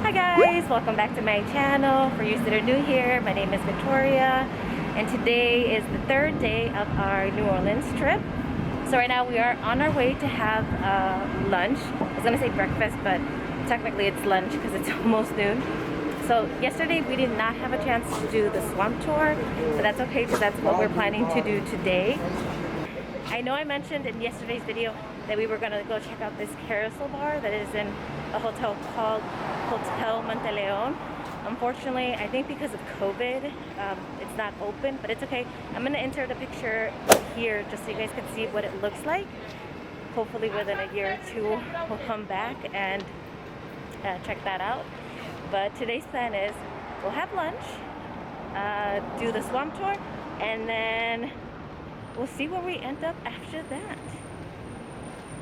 Hi guys, welcome back to my channel. For you that are new here, my name is Victoria, and today is the third day of our New Orleans trip. So right now we are on our way to have lunch. I was gonna say breakfast, but technically it's lunch because it's almost noon. So yesterday we did not have a chance to do the swamp tour, but that's okay because that's what we're planning to do today. I know I mentioned in yesterday's video that we were gonna go check out this carousel bar that is in a hotel called Hotel Monteleone. Unfortunately, I think because of COVID, it's not open, but it's okay. I'm gonna enter the picture here just so you guys can see what it looks like. Hopefully within a year or two, we'll come back and check that out. But today's plan is we'll have lunch, do the swamp tour, and then we'll see where we end up after that.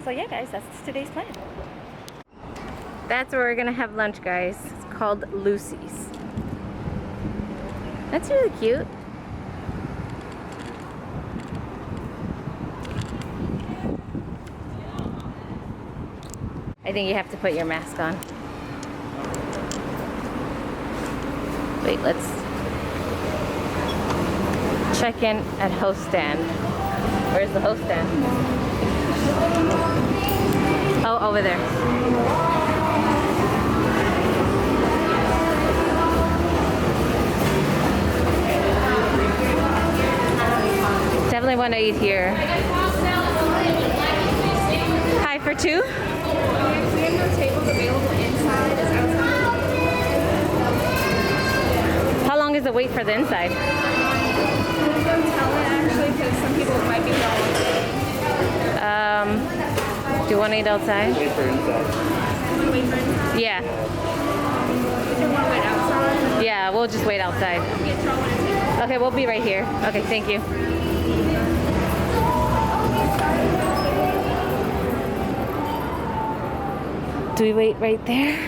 So yeah guys, that's today's plan. That's where we're gonna have lunch, guys. It's called Lucy's. That's really cute. I think you have to put your mask on. Wait, let's check in at host stand. Where's the host stand? Oh, over there. Definitely want to eat here. Hi, for two? We have no tables available inside. It's outside. How long is the wait for the inside? Don't tell it actually, because some people might be wrong. Do you want to eat outside? Wait for inside. Want to wait for inside? Yeah. Do you want to wait outside? Yeah, we'll just wait outside. You throw one in table. Okay, we'll be right here. Okay, thank you. Do we wait right there?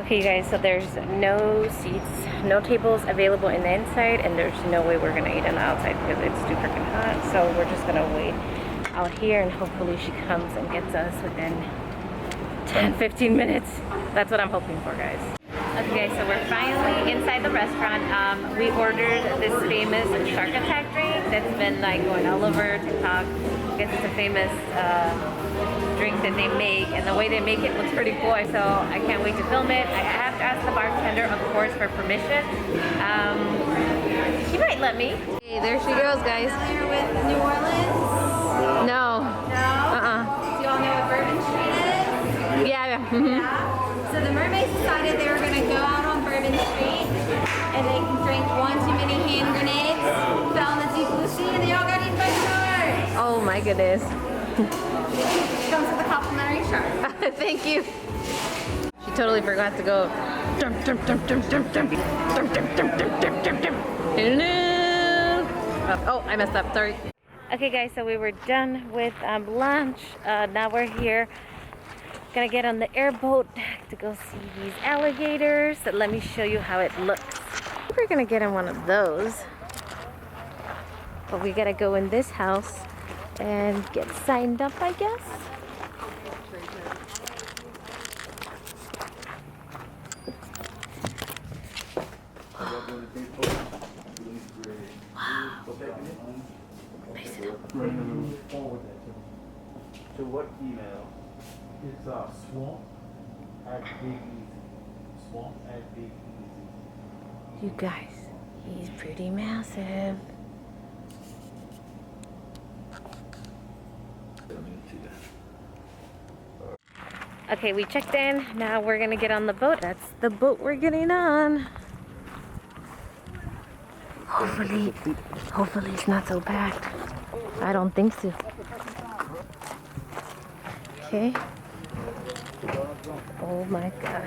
Okay, you guys, so there's no seats, no tables available in the inside, and there's no way we're gonna eat on the outside because it's too freaking hot. So we're just gonna wait out here, and hopefully she comes and gets us within 10-15 minutes. That's what I'm hoping for, guys. Okay, so we're finally inside the restaurant. We ordered this famous shark attack drink that's been like going all over TikTok. I guess it's a famous drink that they make, and the way they make it looks pretty cool, so I can't wait to film it. I have to ask the bartender, of course, for permission. She might let me. Hey, there she goes, guys. Familiar with New Orleans? No. No? Do you all know what Bourbon Street is? Yeah. Mm-hmm. Yeah. So the mermaids decided they were going to go out on Bourbon Street and they drank one too many hand grenades, fell in the deep blue sea, and they all got eaten by sharks. Oh my goodness. Comes with a complimentary shark. Thank you. She totally forgot to go. Oh, I messed up. Sorry. Okay, guys, so we were done with lunch. Now we're here. Gonna get on the airboat to go see these alligators. So let me show you how it looks. We're gonna get in one of those. But we gotta go in this house and get signed up, I guess. Nice enough. To what email? It's swamp@big easy. You guys, he's pretty massive. Okay, we checked in. Now we're gonna get on the boat. That's the boat we're getting on. Hopefully it's not so packed. I don't think so. Okay. Oh my god.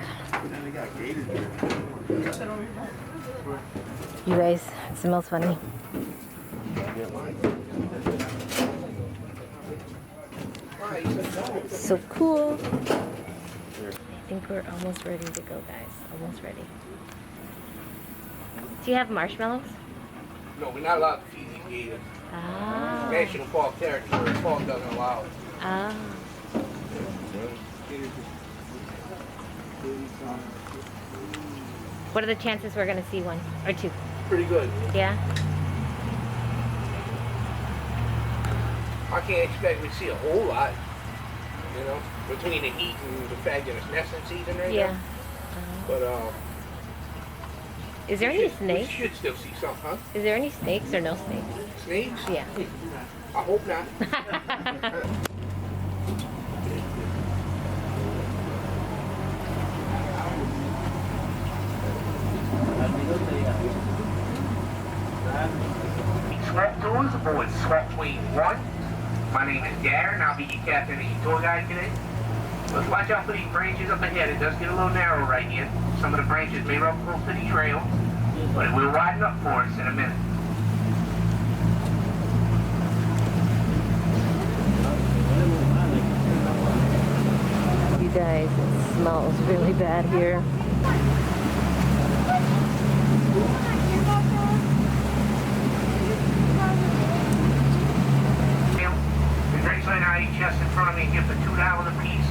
You guys, it smells funny. So cool. I think we're almost ready to go, guys. Almost ready. Do you have marshmallows? No, we're not allowed to feed the gators. Ah. national park territory. The park doesn't allow it. Ah. What are the chances we're gonna see one or two? Pretty good. Yeah. I can't expect we see a whole lot, you know, between the heat and the fact that it's nesting season right Yeah. now. But Is there we any should- snakes? We should still see some, huh? Is there any snakes or no snakes? Snakes? Yeah. I hope not. Swamp Tours aboard Swamp Queen 1. My name is Darren. I'll be your captain and your tour guide today. Let's watch out for these branches up ahead. It does get a little narrow right here. Some of the branches may run close to these rails, but it will widen up for us in a minute. You guys, it smells really bad here. The drinks right now, each just in front of me here for $2 a piece.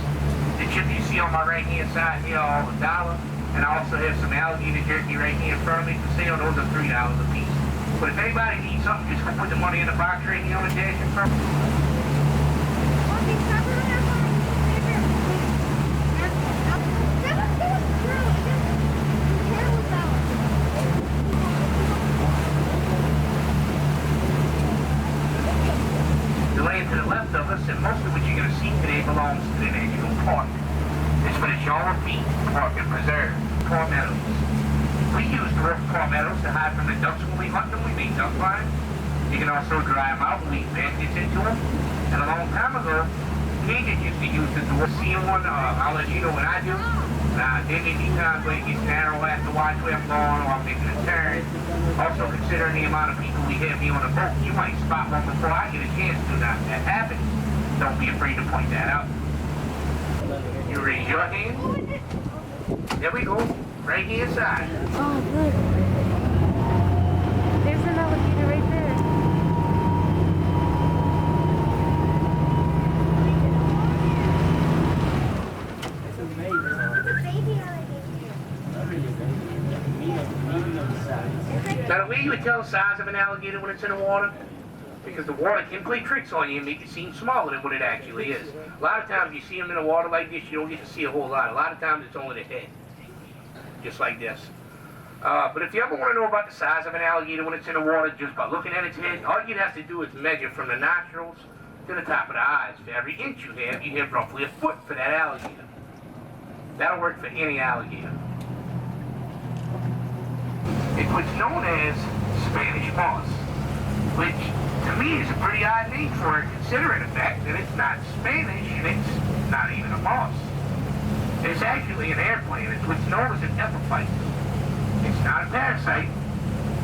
The chip you see on my right hand side here are all $1. And I also have some alligator jerky right here in front of me for sale. Those are $3 a piece. But if anybody needs something, just go put the money in the box right here on the dash in front of me. The land to the left of us, and most of what you're going to see today belongs to the national park. It's for the Genre Beach Park and Preserve, palmettos. We use dwarf palmettos to hide from the ducks when we hunt them. We make duck lines. You can also dry them out and weave baskets into them. And a long time ago, Keegan used to use the dwarf. Seeing one, I'll let you know what I do. There may be times where it gets narrow after watch where I'm going or I'm making a turn. Also, considering the amount of people we have here on the boat, you might spot one before I get a chance to. Now, if that happens, don't be afraid to point that out. You raise your hand. There we go. Right here side. Oh, look. There's an alligator right there. It's amazing. Now, the way you would tell the size of an alligator when it's in the water, because the water can play tricks on you and make it seem smaller than what it actually is. A lot of times you see them in the water like this, you don't get to see a whole lot. A lot of times it's only the head, just like this. But if you ever want to know about the size of an alligator when it's in the water, just by looking at its head, all you'd have to do is measure from the nostrils to the top of the eyes. For every inch you have roughly a foot for that alligator. That'll work for any alligator. It's what's known as Spanish moss, which to me is a pretty odd name for it, considering the fact that it's not Spanish and it's not even a moss. It's actually an airplane. It's what's known as an epiphyte. It's not a parasite.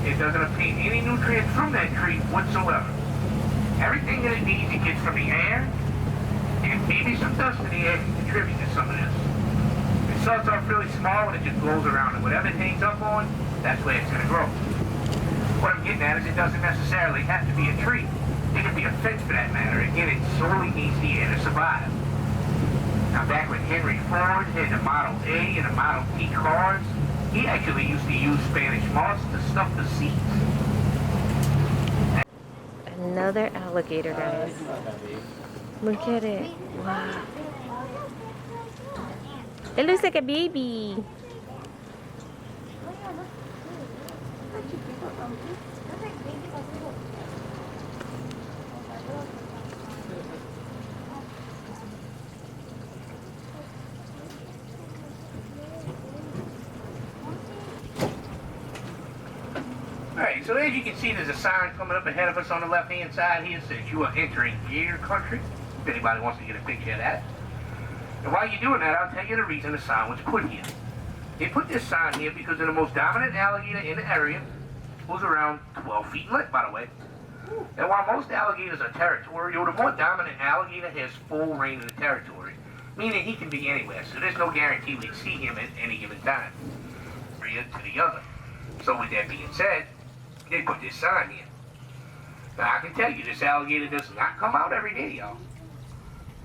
It doesn't obtain any nutrients from that tree whatsoever. Everything that it needs, it gets from the air, and maybe some dust in the air can contribute to some of this. It starts off really small and it just blows around, and whatever it hangs up on, that's where it's going to grow. What I'm getting at is it doesn't necessarily have to be a tree. It can be a fence for that matter. Again, it solely needs the air to survive. Now back when Henry Ford had the Model A and the Model T cars, he actually used to use Spanish moss to stuff the seats. Another alligator, guys. Look at it. Wow. It looks like a baby. Alright, so as you can see, there's a sign coming up ahead of us on the left-hand side here that says you are entering deer country, if anybody wants to get a picture of that. And while you're doing that, I'll tell you the reason the sign was put here. They put this sign here because the most dominant alligator in the area was around 12 feet in length, by the way. And while most alligators are territorial, the more dominant alligator has full reign of the territory, meaning he can be anywhere, so there's no guarantee we'd see him at any given time, to the other. So with that being said, they put this sign here. Now, I can tell you, this alligator does not come out every day, y'all.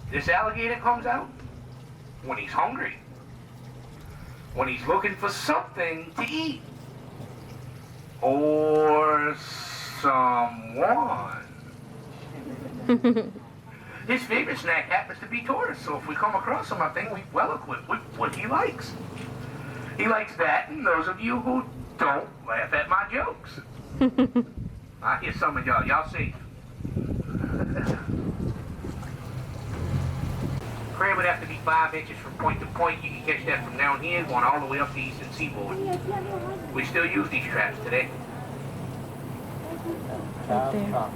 This alligator comes out when he's hungry, when he's looking for something to eat, or someone. His favorite snack happens to be tourists, so if we come across him, I think we're well equipped with what he likes. He likes that, and those of you who don't, laugh at my jokes. I hear some of y'all safe. Crab would have to be 5 inches from point to point. You can catch that from down here, going all the way up the eastern seaboard. We still use these traps today. Right there.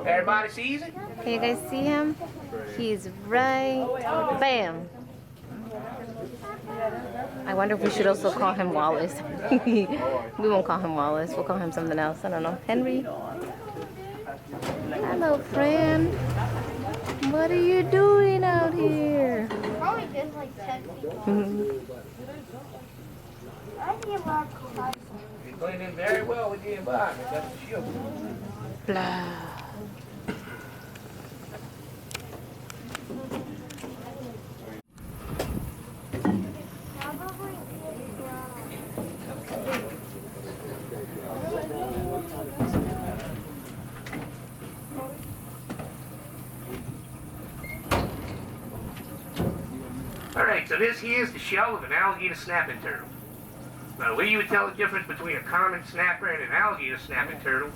Everybody sees it? Can you guys see him? He's right. Bam! I wonder if we should also call him Wallace. We won't call him Wallace. We'll call him something else. I don't know. Henry? Hello, friend. What are you doing out here? Probably just like 10 people. I think about You're playing in very well with the environment. That's for sure. Blah. Alright, so this here is the shell of an alligator snapping turtle. Now, the way you would tell the difference between a common snapper and an alligator snapping turtle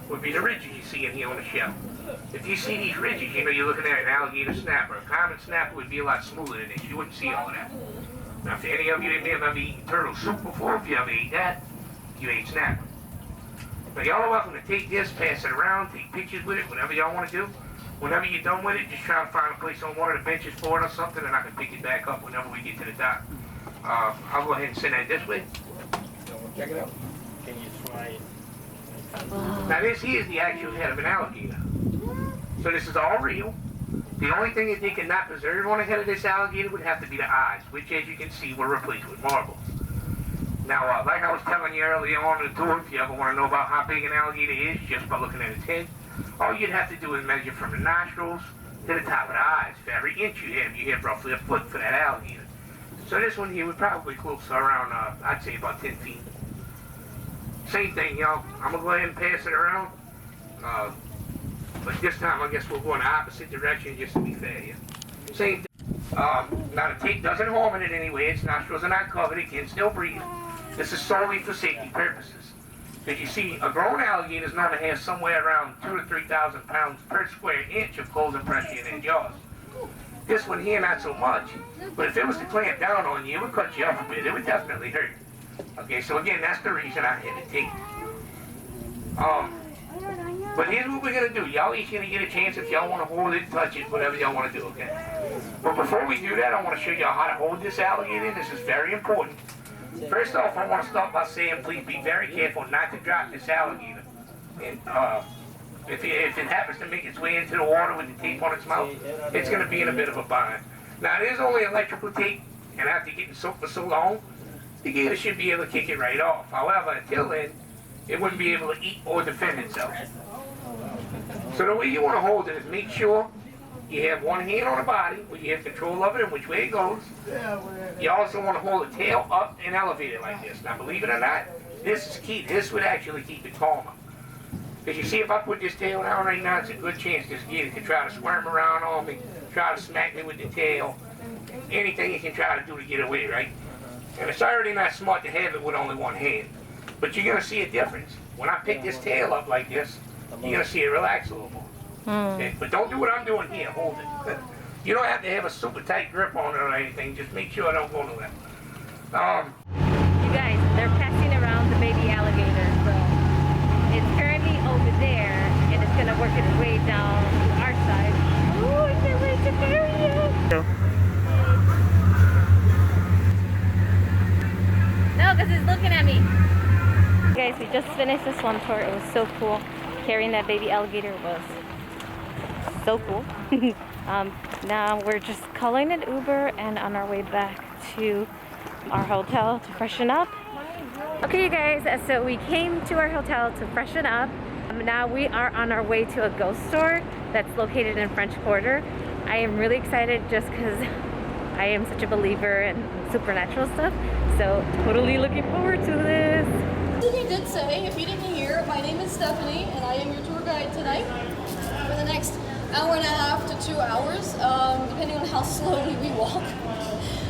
would be the ridges you see in here on the shell. If you see these ridges, you know you're looking at an alligator snapper. A common snapper would be a lot smoother than this. You wouldn't see all of that. Now, for any of you that may have ever eaten turtle soup before, if you ever ate that, you ate snapper. Now, y'all are welcome to take this, pass it around, take pictures with it, whatever y'all want to do. Whenever you're done with it, just try to find a place on one of the benches for it or something, and I can pick it back up whenever we get to the dock. I'll go ahead and send that this way. Check it out. Can you try? Now this here is the actual head of an alligator. So this is all real. The only thing that they cannot preserve on the head of this alligator would have to be the eyes, which as you can see were replaced with marbles. Now, like I was telling you earlier on in the tour, if you ever want to know about how big an alligator is, just by looking at its head, all you'd have to do is measure from the nostrils to the top of the eyes. For every inch you have roughly a foot for that alligator. So this one here would probably close to around, I'd say about 10 feet. Same thing, y'all. I'm going to go ahead and pass it around. But this time, I guess we'll go in the opposite direction just to be fair here. Same thing. Now, the tape doesn't harm it in any way. Its nostrils are not covered. It can still breathe. This is solely for safety purposes. Because you see, a grown alligator is known to have somewhere around 2,000 to 3,000 pounds per square inch of closing pressure in their jaws. This one here, not so much. But if it was to clamp down on you, it would cut you off a bit. It would definitely hurt. Okay, so again, that's the reason I had to take. But here's what we're going to do. Y'all each going to get a chance if y'all want to hold it, touch it, whatever y'all want to do, okay? But before we do that, I want to show y'all how to hold this alligator. This is very important. First off, I want to start by saying please be very careful not to drop this alligator. And if it happens to make its way into the water with the tape on its mouth, it's going to be in a bit of a bind. Now, it is only electrical tape, and after getting soaked for so long, the gator should be able to kick it right off. However, until then, it wouldn't be able to eat or defend itself. So the way you want to hold it is make sure you have one hand on the body, where you have control of it and which way it goes. You also want to hold the tail up and elevate it like this. Now, believe it or not, this is key. This would actually keep it calmer. Because you see, if I put this tail down right now, it's a good chance this gator can try to squirm around on me, try to smack me with the tail, anything it can try to do to get away, right? And it's already not smart to have it with only one hand. But you're going to see a difference. When I pick this tail up like this, you're going to see it relax a little more. Okay? But don't do what I'm doing here. Hold it. You don't have to have a super tight grip on it or anything. Just make sure I don't go nowhere. You guys, they're passing around the baby alligator. So it's currently work its way down to our side. Oh, I can't wait to carry you. No, because he's looking at me. Guys, we just finished the swim tour. It was so cool. Carrying that baby alligator was so cool. Now we're just calling an Uber and on our way back to our hotel to freshen up. Okay, you guys, so we came to our hotel to freshen up. Now we are on our way to a ghost store that's located in French Quarter. I am really excited just because I am such a believer in supernatural stuff. So totally looking forward to this. He did say, if you didn't hear, my name is Stephanie and I am your tour guide tonight for the next hour and a half to 2 hours, depending on how slowly we walk.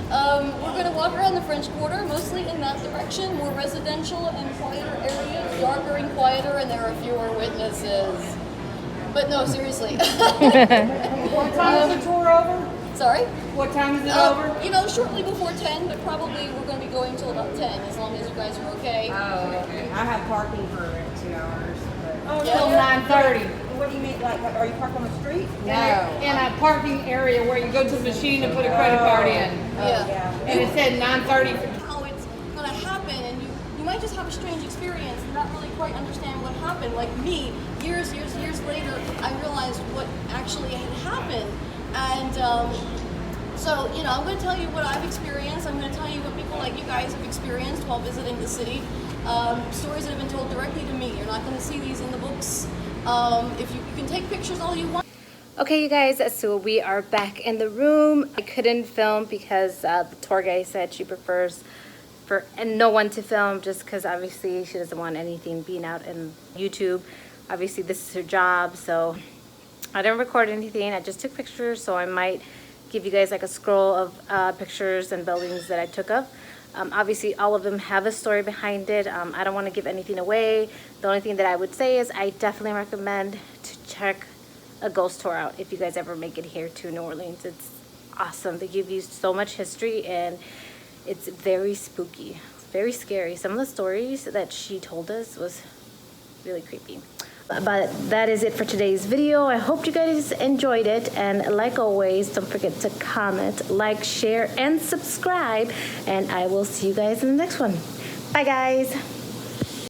We're going to walk around the French Quarter, mostly in that direction, more residential and quieter areas, darker and quieter, and there are fewer witnesses. But no, seriously. What time is the tour over? Sorry? What time is it over? You know, shortly before 10, but probably we're going to be going till about 10, as long as you guys are okay. Oh, okay. I have parking for 2 hours. But Yeah. till 9:30. What do you mean, like, are you parked on the street? No. In a parking area where you go to the machine and put a credit card in. Yeah. And it said 9:30. How it's going to happen, and you might just have a strange experience and not really quite understand what happened. Like me, years later, I realized what actually had happened. And so, you know, I'm going to tell you what I've experienced. I'm going to tell you what people like you guys have experienced while visiting the city. Stories that have been told directly to me. You're not going to see these in the books. If you can take pictures all you want. Okay, you guys, so we are back in the room. I couldn't film because the tour guide said she prefers for no one to film, just because obviously she doesn't want anything being out in YouTube. Obviously this is her job, so I didn't record anything. I just took pictures, so I might give you guys like a scroll of pictures and buildings that I took of. Obviously all of them have a story behind it. I don't want to give anything away. The only thing that I would say is I definitely recommend to check a ghost tour out if you guys ever make it here to New Orleans. It's awesome. They give you so much history and it's very spooky, very scary. Some of the stories that she told us was really creepy. But that is it for today's video. I hope you guys enjoyed it, and like always, don't forget to comment, like, share, and subscribe, and I will see you guys in the next one. Bye guys.